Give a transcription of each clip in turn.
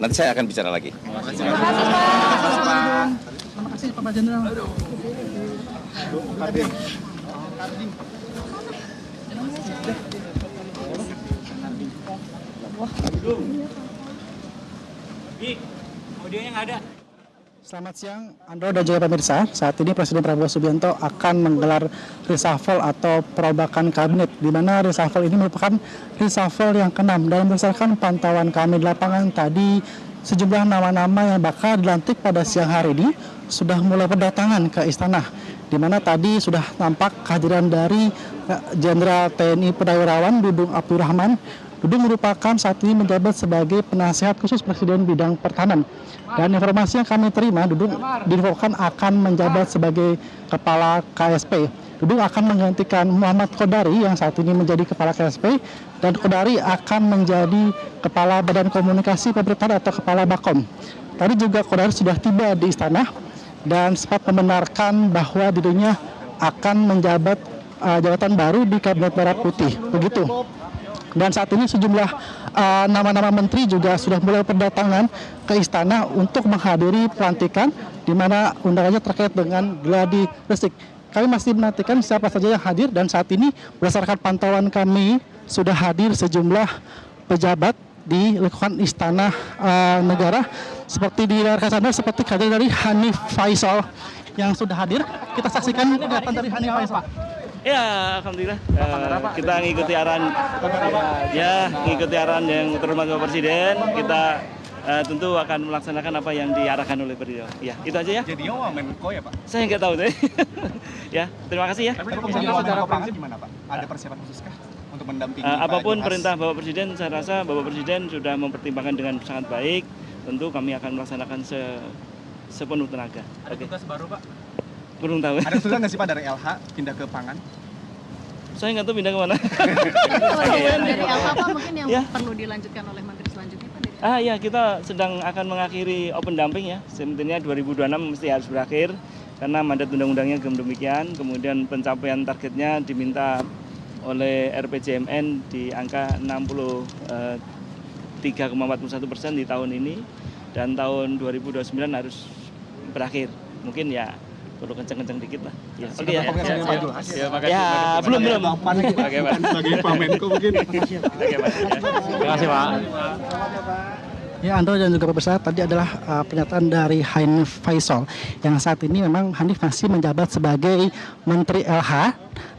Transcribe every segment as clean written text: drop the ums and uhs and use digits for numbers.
nanti saya akan bicara lagi. Terima kasih Pak. Terima kasih Pak Jenderal. Audionya nggak ada. Selamat siang, Andro dan juga pemirsa. Saat ini Presiden Prabowo Subianto akan menggelar reshuffle atau perombakan kabinet, di mana reshuffle ini merupakan reshuffle yang ke-6. Dan berdasarkan pantauan kami di lapangan tadi, sejumlah nama-nama yang bakal dilantik pada siang hari ini sudah mulai berdatangan ke istana, di mana tadi sudah nampak kehadiran dari Jenderal TNI Purnawirawan Dudung Abdurrahman. Dudung merupakan saat ini menjabat sebagai penasihat khusus Presiden bidang pertahanan. Dan informasi yang kami terima, Dudung diinfokan akan menjabat sebagai Kepala KSP. Dudung akan menggantikan Muhammad Kodari yang saat ini menjadi Kepala KSP, dan Kodari akan menjadi Kepala Badan Komunikasi Pemerintahan atau Kepala Bakom. Tadi juga Kodari sudah tiba di istana dan sempat membenarkan bahwa dirinya akan menjabat jabatan baru di Kabinet Merah Putih. Begitu. Dan saat ini sejumlah nama-nama menteri juga sudah mulai berdatangan ke istana untuk menghadiri pelantikan, di mana undangannya terkait dengan gladi resik. Kami masih menantikan siapa saja yang hadir, dan saat ini berdasarkan pantauan kami sudah hadir sejumlah pejabat di lingkungan istana negara. Seperti di layar kaca seperti hadir dari Hanif Faisal yang sudah hadir. Kita saksikan kegiatan dari Hanif Faisal. Ya, alhamdulillah. Kita ngikuti arahan, ngikuti arahan yang terhormat Bapak Presiden. Kita tentu akan melaksanakan apa yang diarahkan oleh beliau. Ya, itu aja ya. Jadi Menko ya Pak? Saya nggak tahu deh. Ya, terima kasih ya. Tapi secara prinsip gimana Pak? Ada persiapan khususkah untuk mendampingi apapun perintah Bapak Presiden, saya rasa Bapak Presiden sudah mempertimbangkan dengan sangat baik. Tentu kami akan melaksanakan sepenuh tenaga. Ada tugas baru Pak? Belum tahu. Ada tugas nggak sih Pak dari LH pindah ke pangan? Saya nggak tahu pindah kemana. Dari LH Pak mungkin yang perlu dilanjutkan oleh menteri selanjutnya Pak? Ya, kita sedang akan mengakhiri open dumping ya. Sebenarnya 2026 mesti harus berakhir karena mandat undang-undangnya demikian. Kemudian pencapaian targetnya diminta oleh RPJMN di angka 63,41% di tahun ini, dan tahun 2029 harus berakhir. Mungkin ya perlu kenceng-kenceng dikit lah. Ya, oke ya. Ya, belum. Sebagai Pak Menko mungkin. Terima kasih Pak. Ya, Andro dan juga pemirsa, tadi adalah pernyataan dari Hanif Faisal yang saat ini memang Hanif masih menjabat sebagai Menteri LH,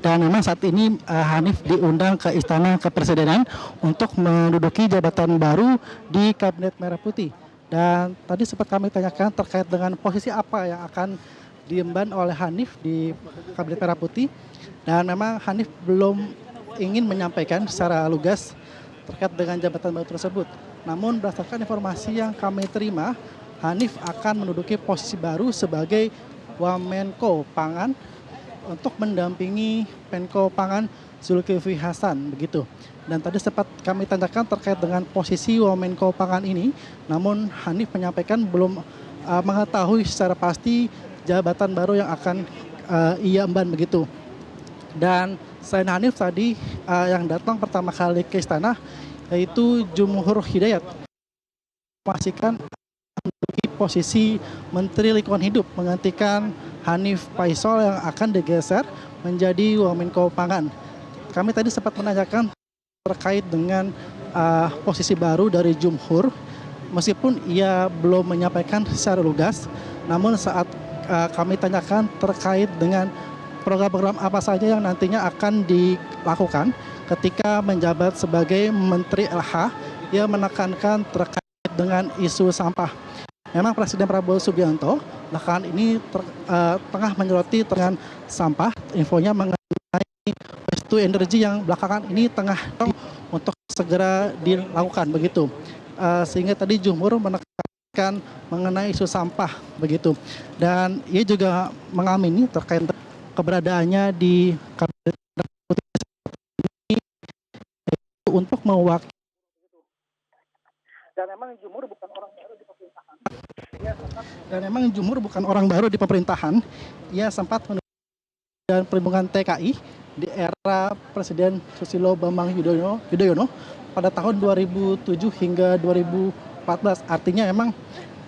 dan memang saat ini Hanif diundang ke Istana Kepresidenan untuk menduduki jabatan baru di Kabinet Merah Putih. Dan tadi sempat kami tanyakan terkait dengan posisi apa yang akan diemban oleh Hanif di Kabinet Merah Putih, dan memang Hanif belum ingin menyampaikan secara lugas terkait dengan jabatan baru tersebut. Namun berdasarkan informasi yang kami terima, Hanif akan menduduki posisi baru sebagai Wamenko Pangan untuk mendampingi Menko Pangan Zulkifli Hasan, begitu. Dan tadi sempat kami tanyakan terkait dengan posisi Wamenko Pangan ini, namun Hanif menyampaikan belum mengetahui secara pasti jabatan baru yang akan ia emban, begitu. Dan selain Hanif tadi yang datang pertama kali ke istana yaitu Jumhur Hidayat, memastikan menduduki posisi Menteri Lingkungan Hidup menggantikan Hanif Faisal yang akan digeser menjadi Wamenko Pangan. Kami tadi sempat menanyakan terkait dengan posisi baru dari Jumhur, meskipun ia belum menyampaikan secara lugas, namun saat kami tanyakan terkait dengan program-program apa saja yang nantinya akan dilakukan ketika menjabat sebagai Menteri LH, ia menekankan terkait dengan isu sampah. Memang Presiden Prabowo Subianto belakangan ini tengah menyoroti dengan sampah. Infonya mengenai Waste to Energy yang belakangan ini tengah untuk segera dilakukan, begitu. Sehingga tadi Jumhur menekankan mengenai isu sampah, begitu. Dan ia juga mengamini terkait keberadaannya di Kabinet Putih ini untuk mewakili. Dan memang Jumhur bukan orang baru di pemerintahan. Ia sempat dan perlindungan TKI di era Presiden Susilo Bambang Yudhoyono pada tahun 2007 hingga 2010. 2014. Artinya memang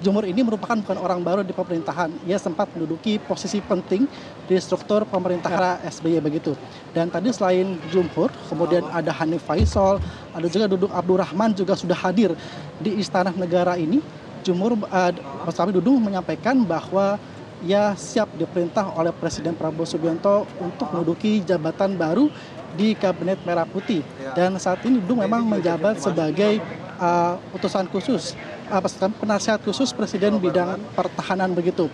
Jumhur ini merupakan bukan orang baru di pemerintahan. Ia sempat menduduki posisi penting di struktur pemerintahan SBY begitu. Dan tadi selain Jumhur, kemudian ada Hanif Faisal, ada juga Dudung Abdurrahman juga sudah hadir di Istana Negara ini. Jumhur Mas Kami Dudung menyampaikan bahwa ia siap diperintah oleh Presiden Prabowo Subianto untuk menduduki jabatan baru di Kabinet Merah Putih. Dan saat ini Dudung memang menjabat sebagai utusan khusus, penasihat khusus Presiden bidang pertahanan begitu.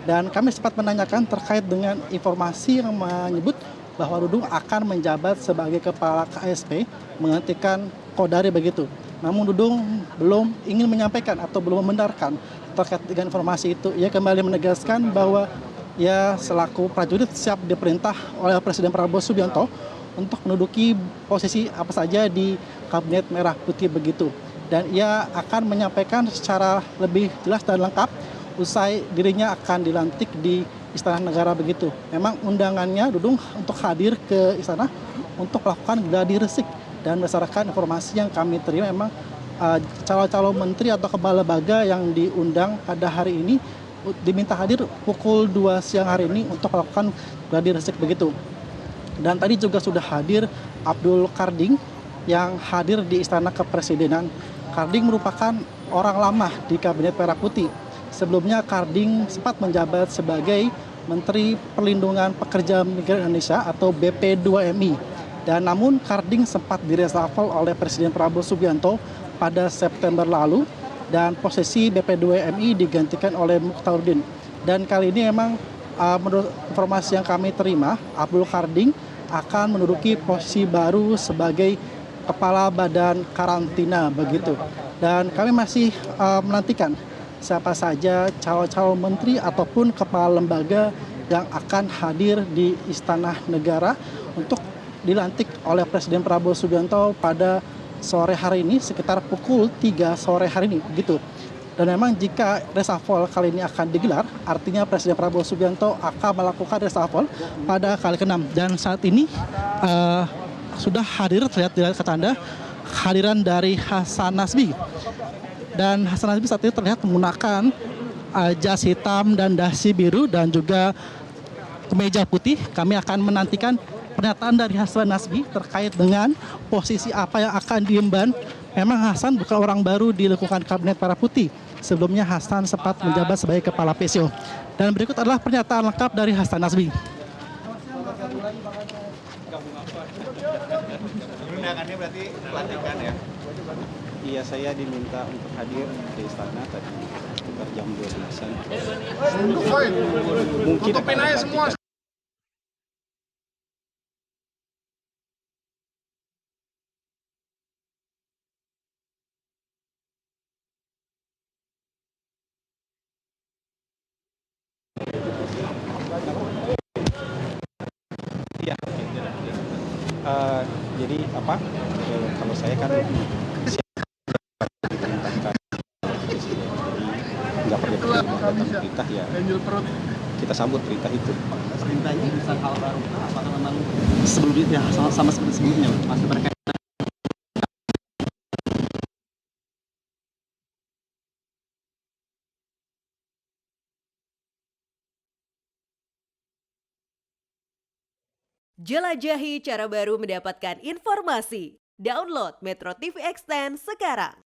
Dan kami sempat menanyakan terkait dengan informasi yang menyebut bahwa Dudung akan menjabat sebagai kepala KSP menggantikan Kodari begitu. Namun Dudung belum ingin menyampaikan atau belum membenarkan terkait dengan informasi itu. Ia kembali menegaskan bahwa ia selaku prajurit siap diperintah oleh Presiden Prabowo Subianto untuk menduduki posisi apa saja di Kabinet Merah Putih begitu. Dan ia akan menyampaikan secara lebih jelas dan lengkap usai dirinya akan dilantik di Istana Negara begitu. Memang undangannya Dudung untuk hadir ke istana untuk melakukan gladi resik, dan berdasarkan informasi yang kami terima memang calon-calon menteri atau kepala lembaga yang diundang pada hari ini diminta hadir pukul 2 siang hari ini untuk melakukan gladi resik begitu. Dan tadi juga sudah hadir Abdul Karding yang hadir di Istana Kepresidenan. Karding merupakan orang lama di Kabinet Merah Putih. Sebelumnya Karding sempat menjabat sebagai Menteri Perlindungan Pekerja Migran Indonesia atau BP2MI. Dan namun Karding sempat direshuffle oleh Presiden Prabowo Subianto pada September lalu, dan posisi BP2MI digantikan oleh Mukhtaruddin. Dan kali ini memang menurut informasi yang kami terima, Abdul Karding akan menduduki posisi baru sebagai Kepala Badan Karantina begitu. Dan kami masih menantikan siapa saja calon-calon menteri ataupun kepala lembaga yang akan hadir di Istana Negara untuk dilantik oleh Presiden Prabowo Subianto pada sore hari ini sekitar pukul 3 sore hari ini begitu. Dan memang jika reshuffle kali ini akan digelar, artinya Presiden Prabowo Subianto akan melakukan reshuffle pada kali ke-6. Dan saat ini sudah hadir, terlihat di layar kaca Anda, kehadiran dari Hasan Nasbi. Dan Hasan Nasbi saat ini terlihat menggunakan jas hitam dan dasi biru dan juga kemeja putih. Kami akan menantikan pernyataan dari Hasan Nasbi terkait dengan posisi apa yang akan diemban. Memang Hasan bukan orang baru di lingkungan Kabinet Merah Putih. Sebelumnya Hasan sempat menjabat sebagai Kepala PSIO. Dan berikut adalah pernyataan lengkap dari Hasan Nasbi. Undangannya berarti pelantikan ya? Iya, saya diminta untuk hadir di istana tadi sekitar jam 12-an. Mungkin akan dilantikan. Iya. Jadi apa? Kalau saya kan diperintahkan, jadi nggak perlu datang perintah ya. Kita sambut perintah itu. Perintah ini bisa hal baru, apakah memang sebelumnya sama seperti sebelumnya masih berkaitan? Jelajahi cara baru mendapatkan informasi. Download Metro TV Extend sekarang.